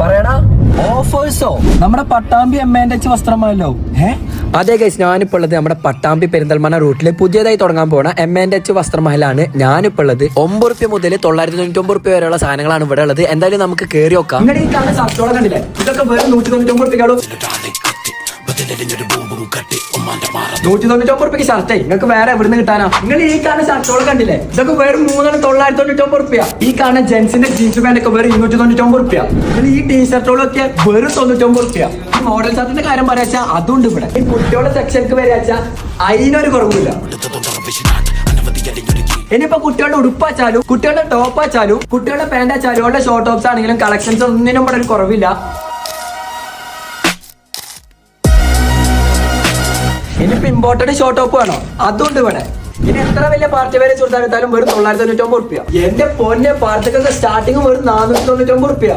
പറയടാ. ഓഫേഴ്സോ? നമ്മുടെ പട്ടാമ്പി M&H വസ്ത്രമായല്ലോ. അതെ ഗൈസ്, ഞാനിപ്പോൾ ഉള്ളത് നമ്മുടെ പട്ടാമ്പി പെരിന്തൽമണ്ണ റൂട്ടിൽ പുതിയതായി തുടങ്ങാൻ പോണ M&H വസ്ത്രമഹലാണ് ഞാനിപ്പോൾ ഉള്ളത്. 9 റുപ്യ മുതൽ 999 റുപ്യ വരെയുള്ള സാധനങ്ങളാണ് ഇവിടെ ഉള്ളത്. എന്തായാലും നമുക്ക് കയറി നോക്കാം. ഈ കാണുന്ന ഷർട്ടോളം കണ്ടില്ലേ? ഇതൊക്കെ വെറും 199 റുപ്യക്കാളും 199 റുപ്യക്ക് ഷർട്ടേ നിങ്ങൾക്ക് വേറെ എവിടുന്ന് കിട്ടാനാ? നിങ്ങൾ ഈ കാണുന്ന ഷർട്ടോളം കണ്ടില്ലേ? ഇതൊക്കെ വെറും 999 റുപ്യ. ഈ കാണുന്ന ജെൻസിന്റെ ജീൻസ് പാന്റ് ഒക്കെ വെറും 299 റുപ്യ. നിങ്ങൾ ഈ ടീഷർട്ടുകളൊക്കെ വെറും 99 റുപ്യ. മോഡൽ ഷർട്ടിന്റെ കാര്യം പറയാച്ചാ അതുകൊണ്ട് ഇവിടെ ഈ കുട്ടികളുടെ സെക്ഷനിക്ക് വരാച്ചാ അതിനൊരു കുറവില്ല. ഇനിയിപ്പോ കുട്ടികളുടെ ഉടുപ്പാച്ചാലും കുട്ടികളുടെ ടോപ്പാച്ചാലും കുട്ടികളുടെ പാന്റാച്ചാലും അവരുടെ ഷോർട്ട് ടോപ്സ് ആണെങ്കിലും കളക്ഷൻസ് ഒന്നിനും ഇവിടെ ഒരു കുറവില്ല. ഇനിയിപ്പോ ഇമ്പോർട്ടന്റ് ഷോർട്ട് ടോപ്പ് വേണോ? അതുകൊണ്ട് ഇവിടെ. ഇനി എത്ര വലിയ പാർട്ടി വരെ ചുരുത്താനും വെറും 999 റുപ്യ. എന്റെ പൊന്നെ പാർട്ടിക്കൊക്കെ സ്റ്റാർട്ടിങ് വെറും 499 റുപ്യ.